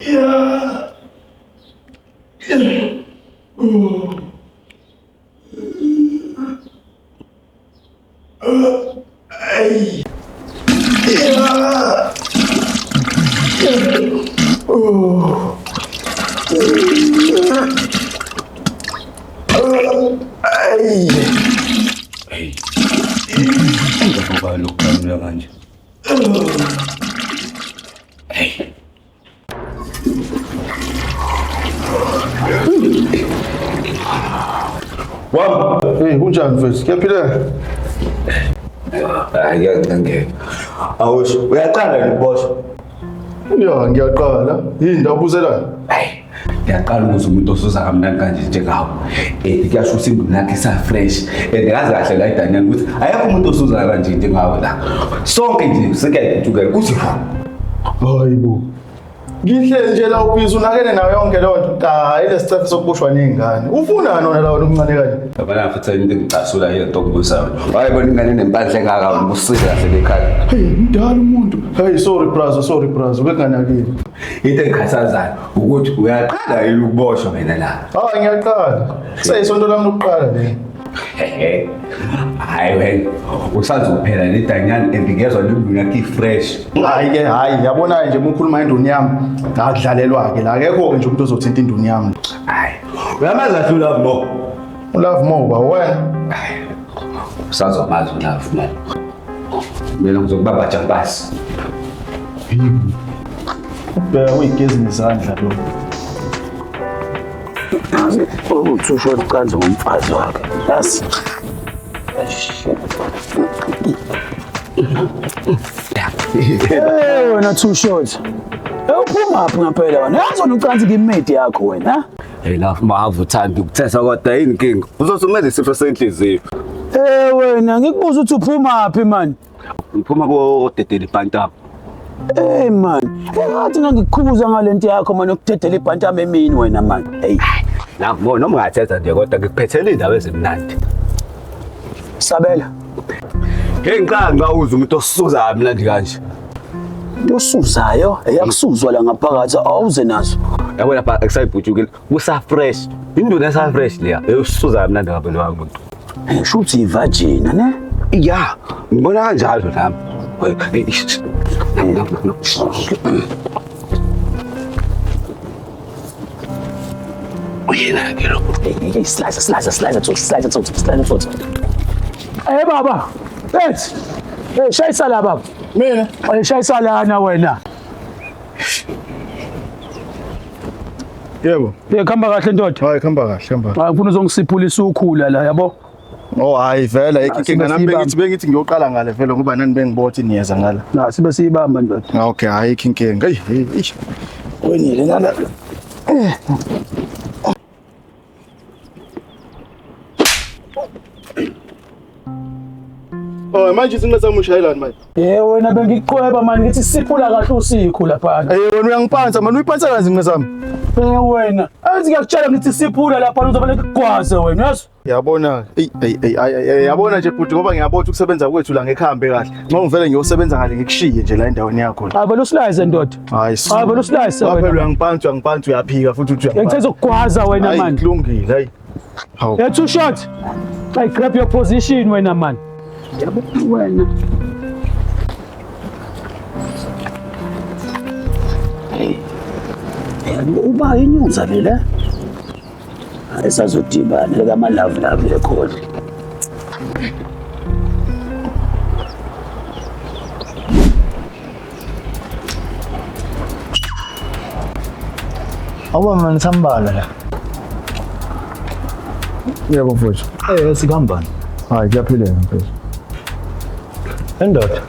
Yeah. Oh. Ay. Yeah. Oh. Ay. Hey. Enggak apa luka bilang aja. Hey. Wam, hey, kunjani mfethu? Kuyaphila? Hayi ngeke. Awusho uyaqala ngibosho. Ya, ngiyaqala. Yini ndabuzelana? Hayi. Ngiyaqala ukuze umuntu osuza kamnandi kanje njengawe. Kuyasho ukuthi ingqondo yakhe isa-fresh. Ngazi kahle la iDaniel ukuthi ayekho umuntu osuza kanje njengawe la. Sonke nje sikayijukela kuthi Hayibo. Ngihle nje la ubhizi unakene nayo yonke leyo nto. Hayi lesicefo sokubushwa nezingane. Ufunani wona la umncane kanje? Yabona futhi into engicasula yile nto okubusayo. Wayibona ingane nempandla engaka ubusika kahle ekhaya. Hey, mdala umuntu. Hey, sorry brother, bekunganakile. Into engikhathazayo ukuthi uyaqala yini ukuboshwa mina la. Ngiyaqala. Seyisonto lami lokuqala le. Hayi wena usazophela le Danyani engigezwa lembulu yakhe fresh. Hayi yabona nje umukhuluma induni yami ngakudlalelwa ke la akekho ke nje umuntu ozothinta induni yami. Hayi uyamazi kahle uLove Mo. uLove Mo ba wena? Hayi usazomazi uLove Mo. Mina ngizokubamba jambasi. Ubheka uyigezi nezandla lo. Utshusho ucanza ngomfazi wakhe. Yasi. Wena too short. Uphuma apha ngaphela wena. Yazona ucanza kimedi yakho wena. Hey Love Mo avuthanda ukuthesa kodwa yini inkinga. Uzosumela isifo senhliziyo. Wena ngikubuza ukuthi uphuma aphi man? Ngiphuma kodedela ibhantama. Man. Ngathi ngikukhuza ngalento yakho man ukudedela ibhantama emini wena man. Hey. Love Mo noma ungathetha nje kodwa ngikuphethele indaba ezimnandi. Sabela. Ngicanga uze umuntu osuza kamnandi kanje. Into osuzayo eyakusuzwa la ngaphakathi awuze nazo. Yabona lapha ekusayibhujukile kusa fresh. Induna esa fresh leya eyosuza kamnandi ngabe lo muntu. Shuthi ivirgin ne? Ya, ngibona kanjalo nami. Uyena ke lo. Slice. Hey baba. Let's. Hey shayisa la baba. Mina Shayisa lana wena. yebo. Khamba kahle ndoda. Hayi khamba kahle. Ngifuna uzongisiphulisa ukhula la yabo. Oh hayi vela inkinga nami bengithi ngiyoqala ngale vele ngoba nani bengibothi niyeza ngala. Na sibe siyibamba ndoda. Okay hayi inkinga. Hey. Wenile ngala. Oh manje singazamu ushayelani manje? Wena bengiqhweba manje ngithi siphula kahle usikho lapha. Wena uyangiphansa manje uyiphansa kanzi ngezami. Wena athi ngiyakutshela ngithi siphula lapha uzoba nekugwaze wena yazi. Yabona yabona nje futhi ngoba ngiyabona ukusebenza kwethu la ngekhambe kahle. Uma ngivele ngiyosebenza ngale ngikushiye nje la endaweni yakho. Vele usilayize ndoda. Hayi. Vele usilayize wena. Phela uyangiphansa uyaphika futhi uthi uyangiphansa. Ngicela ukugwaza wena man. Kulungile hayi. Hawu. Yeah, too short. Like grab your position wena man. Yabo wena. Uba inyuza vele. Esazodibana leka love lekhona. Awuba manje sambala la. Yebo mfowethu. Sikambani. Hayi kuyaphilela mfowethu. Endoda.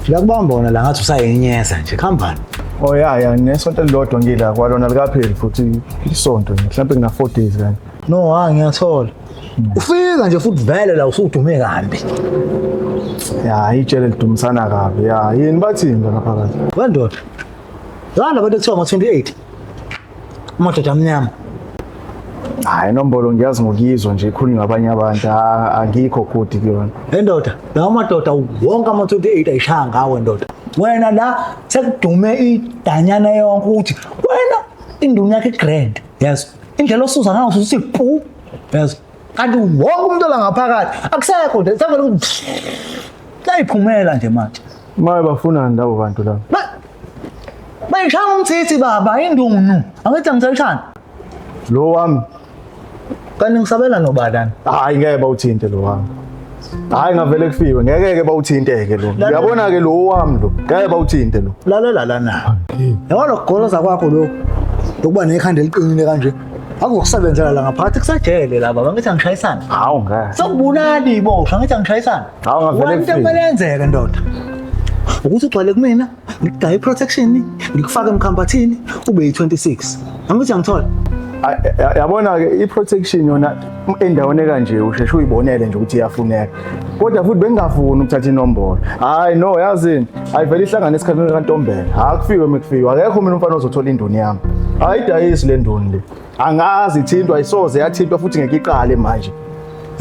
Ngiyakubamba wona la ngathi usayenyeza nje khambani. Oh ya nesonto elilodwa ngila kwalona likapheli futhi isonto mhlawumbe kuna 4 days kanje. No ngiyathola. Ufika nje futhi vele la usudume kambi. Ya itshele lidumisana kabi. Ya yini bathini lapha phakathi? Wendoda. Yona abantu ekuthiwa ngo28. Umadoda amnyama. Hayi nombolo ngiyazi ngokuyizwa nje ikhuluma ngabanye abantu angikho good kuyona. Endoda, la madoda wonke ama28 ayishaya ngawe ndoda. wena la sekudume idanyana yonke ukuthi wena induna yakhe grand yes indlela osuza ngayo usuthi pu yes kanti wonke umuntu la ngaphakathi akusekho nje savele ukuthi layiphumela nje manje Maye bafuna ndawo bantu la. bayishaya umthithi baba indunu angithi angisayishana Lo wami kanti ngisabela nobadani hayi ngeke bawuthinte lo wami. Hayi ngavele kufiwe ngeke bawuthinteke lo. Uyabona ke lo wami lo. Ngeke bawuthinte lo. lalela lana yabo lokugoloza kwakho lo ukuba nekhanda eliqinile kanje akukusebenzela la ngaphakathi kusajele la baba ngithi angishayisana Hawu ngeke. sokubulala ibosha ngithi angishayisana Hawu ngavele into kufiwe. emelenzeke ndoda ukuthi ugcwale kumina ngikudaye iprotection ngikufaka emkhampathini ube yi26 angithi angithola Yabona ke iprotection yona endaweni kanje usheshe uyibonele nje ukuthi iyafuneka. Kodwa futhi bengingafuni ukuthatha inombolo. Hayi no yazini ayivele ihlangana esikhathini kaNtombela. Akufiwe mekufiwe. Akekho mina umfana ozothola induni yami. Ayidayisi le nduni le. Angazi ithintwa ayisoze yathintwa futhi ngeke iqale manje.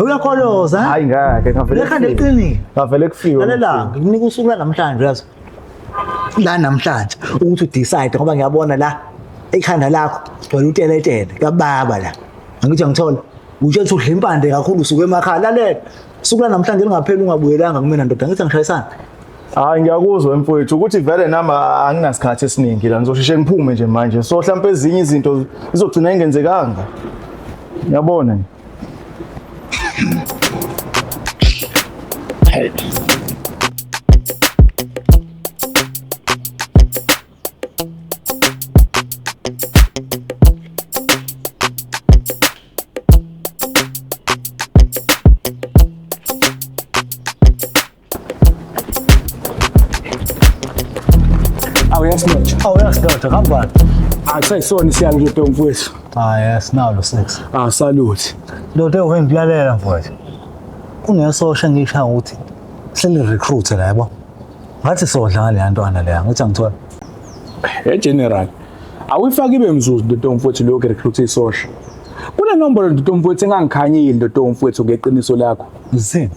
uyakholoza Hayi ngeke ngavele lekhanda eliqinile ngavele kufiwe. lalela ngikunika usuku namhlanje yazi la namhlanje ukuthi udecide ngoba ngiyabona la ekhanda lakho wena uteletele kababa la angithi angithola utshe ukuthi udla impande kakhulu usuke emakhaya lalela suku namhlanje lingapheli ungabuyelanga kumina ndoda ngithi angishayisana Hayi ngiyakuzwa mfowethu ukuthi vele nami anginasikhathi esiningi la ngizosheshe ngiphume nje manje. So mhlawumbe ezinye izinto izogcina ingenzekanga. Ngiyabona. Awuyasinotsha. awuyasidoda kambani Akusayisona isiyalo nje mfowethu. yes now lo 6 Salute. ndoda ungengibulalela mfowethu kunesosha ngishaya ukuthi sele recruit la yabo ngathi sodla ngale yantwana leya ngithi angithola General. Awuyifaki ibe mzuzu ndodo mfowethu lokho recruit isosha. Kule nombolo ndodo mfowethu engangikhanyile ndodo mfowethu ngeqiniso lakho. zini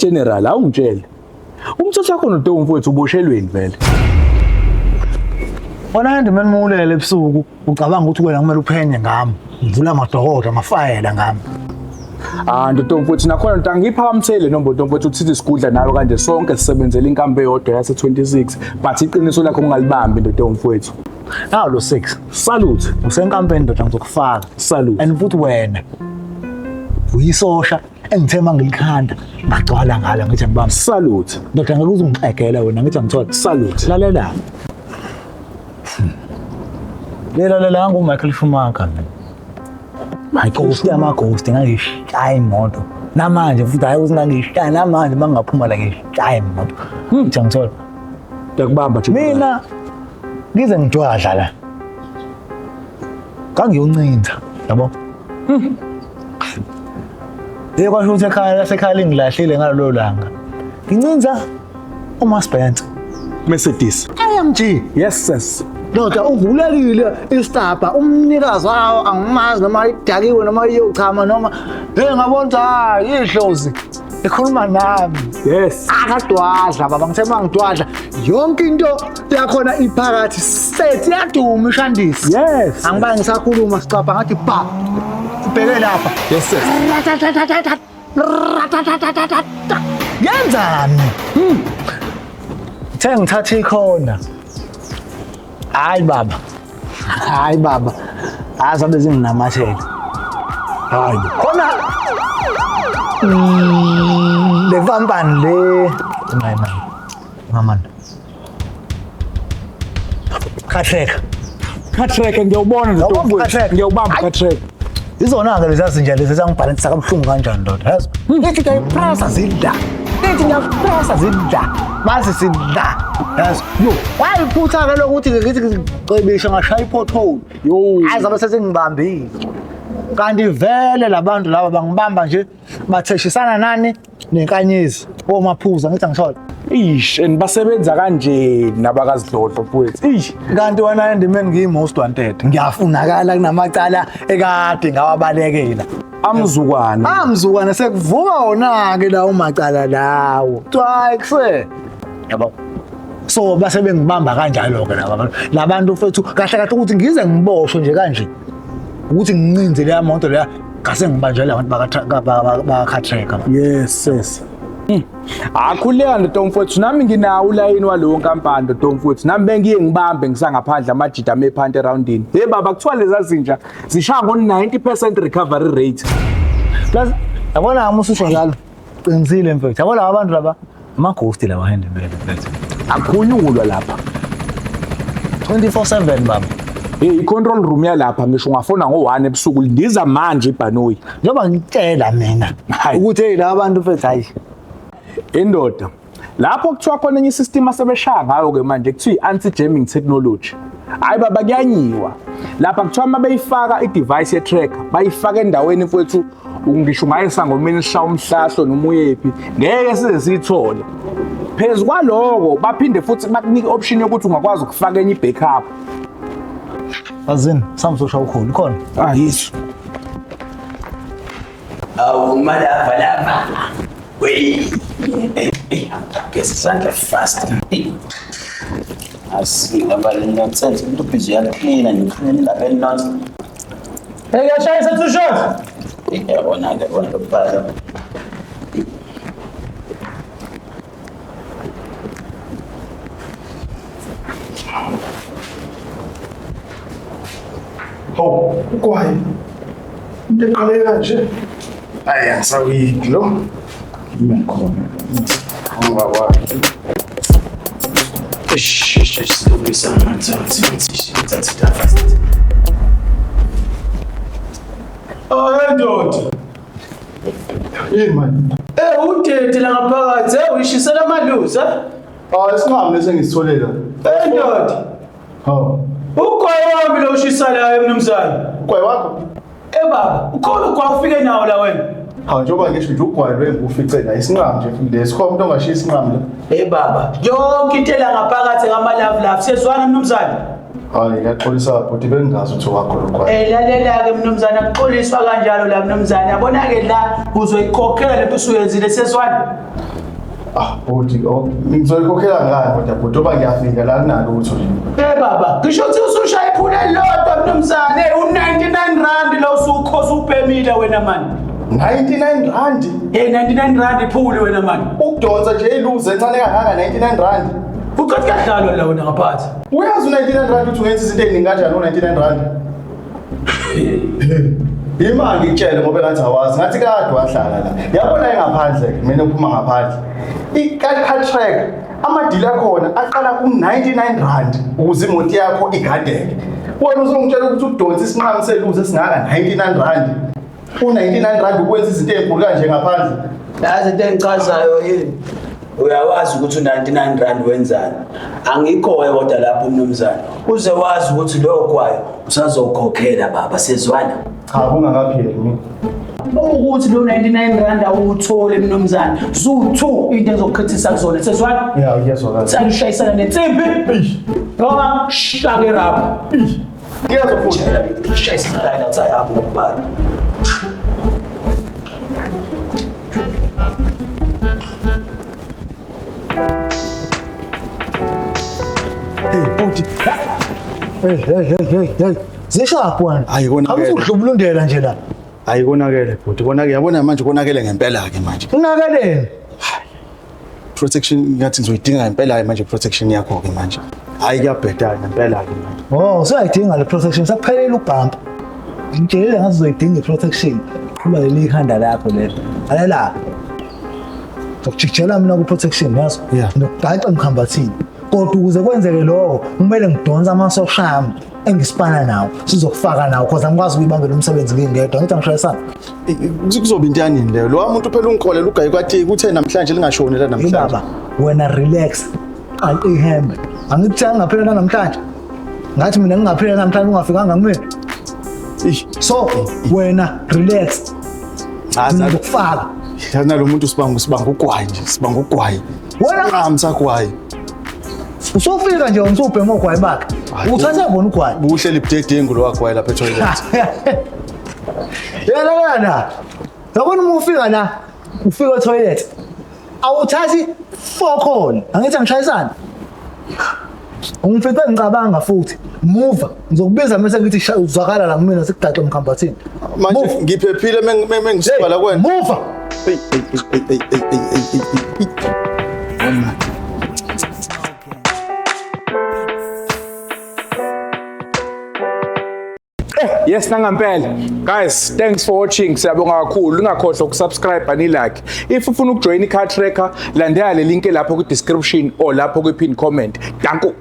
General awungitshele. Umthetho wakho ndodo mfowethu uboshelweni vele. wona ndimemulele ebusuku ucabanga ukuthi wena kumele uphenye ngami ngivula amadokodo amafayela ngami Ndodo mfowethu nakhona nto angiphakamisele nombolo mfowethu uthi isigudla nawe kanje sonke sisebenzele inkampe eyodwa yase 26 but iqiniso lakho ungalibambi ndodo mfowethu. nawo lo 6 Salute. usenkampeni ndoda ngizokufaka Salute. and futhi wena uyisosha engithe mangilikhanda ngagcwala ngala ngithi ngibamba Salute. ndoda ngeke uzungixegele wena ngithi ngithola Salute. lalela lalela nguMichael Schumacher ghost ama-ghost ngangishaya imoto namanje futhi hayi ukuthi ngangishaya namanje mangingaphuma la ngishaya imoto ngithi ngithola Ngiyakubamba nje. mina ngize ngijwadla la ngangiyoncinza yabo kwasho ukuthi ekhaya lasekhaya lingilahlile ngalolo langa ngincinza uMaspencer Mercedes. AMG Yes, sis. ndoda uvulekile isitapa umnikazi wawo angimazi noma idakiwe noma iyochama noma ngabona hayi ihlozi ekhuluma nami Yes. akadwadla baba ngithe mangidwadla yonke into yakhona iphakathi sethi yaduma ishandisi Yes. angiba ngisakhuluma sicapha ngathi ba ubheke lapha Yes, sis. yenzani the ngithathe ikhona hayi baba azabe zinginamathela hayi khona le kampani le mama Katrek Ngiyawubona nje Yabona, mfowethu. Katrek. Ngiyawubamba Katrek. izona-ke lezi zinja lezi zangibhalantisa kabuhlungu kanjani ndoda yazi ngithi ngiyayiprasa zidla ngithi ngiyaprasa zidla mase sidla yazi yo wayiphutha-ke lokuthi-ke ngithi ngicebisha ngashaya i-pothole hayi zabe sesengibambile kanti vele labantu laba bangibamba nje batheshisana nani nenkanyezi omaphuza ngithi angithola Ish, and basebenza kanje nabakazidlodlo mfowethu. Ish. kanti wena endimeni ngiyi-most wanted ngiyafunakala kunamacala ekade ngawabalekela Amzukwana. amzukwana sekuvuka wona-ke lawo macala lawo kuthiwa hayi kuse yabo So base bengibamba kanjalo ke laba labantu mfethu kahle kahle ukuthi ngize ngiboshwe nje kanje ukuthi ngincinze leya moto leya ngase ngibanjela abantu bakhatreka. Yes. Akhuleka ndoda mfowethu nami nginawo ulayini walowo nkampani ndoda mfowethu nami bengiye ngibambe ngisangaphandle amajida amephanti eroundini. Hey baba kuthiwa leza zinja zishaya ngo-90% recovery rate. Plus yabona umususho njalo qinisile mfethu yabona abantu laba ama-ghost lawa handle mfethu Akhunyulwa lapha. 24/7 baba. I-control room yalapha ngisho ungafona ngo-1 ebusuku ndiza manje ibhanoyi. Njengoba ngitshela mina ukuthi hey la bantu mfethu hayi Indoda lapho kuthiwa khona enye isystem asebeshaya ngayo ke manje kuthiwa i-anti-jamming technology. Hayi baba kuyanyiwa lapha kuthiwa uma beyifaka i-device ye-tracker bayifaka endaweni mfowethu ngisho ungayesangomeni sishawa umhlahlo noma uyephi ngeke size siyithole. Phezu kwaloko baphinde futhi bakunike option yokuthi ungakwazi ukufaka enye i-backup. azini samsosha ukhona khona Yiso. Malava. Wait. Guess isandla fast. Asika balenonsense into busy yakuclean ngifuna la nonsense. hey yashayisa 2 shots Yabona lokubhala. Hawu, ukwayi. Into eqale kanje. Hayi angisawuyiki lo. Ngiyakhona. Ngoba wathi. Oh, ndoda. Yini manje? Udede la ngaphakathi, uyishisela amaluzi, Isinqamu lesengisithole la. ndoda. Hawu. Ukwayi wami lo ushisa la emnumzane. Ukwayi wakho? Baba, ukhona ukwayi ufike nawo la wena. Hawu njengoba ngisho nje ugwayi lwengufice la isinqamu nje lesi khona umuntu ongashiya isinqamu la. Baba, yonke into la ngaphakathi ngama-love love. Siyezwana mnumzane? Hayi ngiyaxolisa bhuti bengingazi ukuthi wakho lo kwayi. Lalela-ke mnumzane, akuxoliswa kanjalo la mnumzane. Yabona-ke la uzoyikhokhela into usuyenzile sezwana. Bhuti ngizoyikhokhela ngani kodwa bhuti oba ngiyafika la kunalo ukuthi Baba, ngisho ukuthi usushaya iphula elilodwa mnumzane, u-99 rand lo usukhoza upemile wena mani. 99 rand. 99 rand iphuli wena mani. Ukudonsa nje iluze encane kangaka 99 rand. Uqathi kuyadlalwa la wena ngaphansi. Uyazi u-99 rand ukuthi ungenza izinto eziningi kanjani u-99 rand? Imali ngikutshele ngoba engathi awazi ngathi kade wahlala la. Yabona engaphandle mina uphuma ngaphandle. I-car track amadili akhona aqala ku-99 rand ukuze imoto yakho igadeke. Wena uzongitshela ukuthi udonsa isinqamu seluze esingaka 99 rand. U-99 rand ukwenza izinto ezinkulu kanje ngaphandle. Yazi into engichazayo yini? Uyawazi ukuthi u-99 rand wenzani. Angikho-ke kodwa lapho mnumzane. Uze wazi ukuthi loyo kwayo usazokhokhela baba sezwana. Cha kungakapheli mina. Ukuthi lo 99 rand awuthole mnumzane. Zu2 into ezokukhethisa kuzona sezwana. Yeah, ngiyazwakala. Sanishayisana nensimbi. Noma shake rap. Ngiyazwa futhi. Shayisana la tsayabo ngubani. bhuti hey zishaphi wena Hayi, konakele. awuzudlubulundela nje la Hayi konakele bhuti konakele yabona manje konakele ngempela ke manje. unakelele Protection ngathi ngizoyidinga ngempela manje protection yakho ke manje. Hayi kuyabhedana ngempela ke manje. usayidinga le protection sakuphelela ubhampa ngitshelile ngathi uzoyidinga i-protection kuba leli ikhanda lakho lelo alela ngokujikijela mina ku-protection yazo nokugaca emkhambathini kodwa ukuze kwenzeke lokho kumele ngidonse amasosha ami engisipana nawo sizokufaka nawo cause angikwazi ukuyibambela umsebenzi ngingedwa ngithi angishayisana Kuzoba into yanini leyo. Lo muntu phela ungikholele ugayi kwathi kuthe namhlanje lingashoni la namhlanje. baba wena relax ihambe angikuthanga ngaphela namhlanje ngathi mina ngingaphela namhlanje ungafikanga kumina so wena relax ngizokufaka Yazi nalo muntu sibanga ugwayi nje sibanga ugwayi. Wena ngamsagwayi. usofika nje umsubhema ogwayi bakhe uthatha bona ugwayi Buhleli budedengu lo wagwayi lapha etoilet. yala yabona uma ufika la ufika etoilet awuthathi 4 call angithi angishayisana Ungifice ngicabanga futhi. Move. Ngizokubiza mase ngithi uzwakala la kumina sikudaxe emkhambathini. Manje ngiphephile mengisibala kwena. Move. Yes nangampela. Guys, thanks for watching. Siyabonga kakhulu. Ungakhohlwa ukusubscribe ani like. If ufuna ukujoin iCar Tracker, landela le link lapho ku description or lapho ku pin comment. Danko.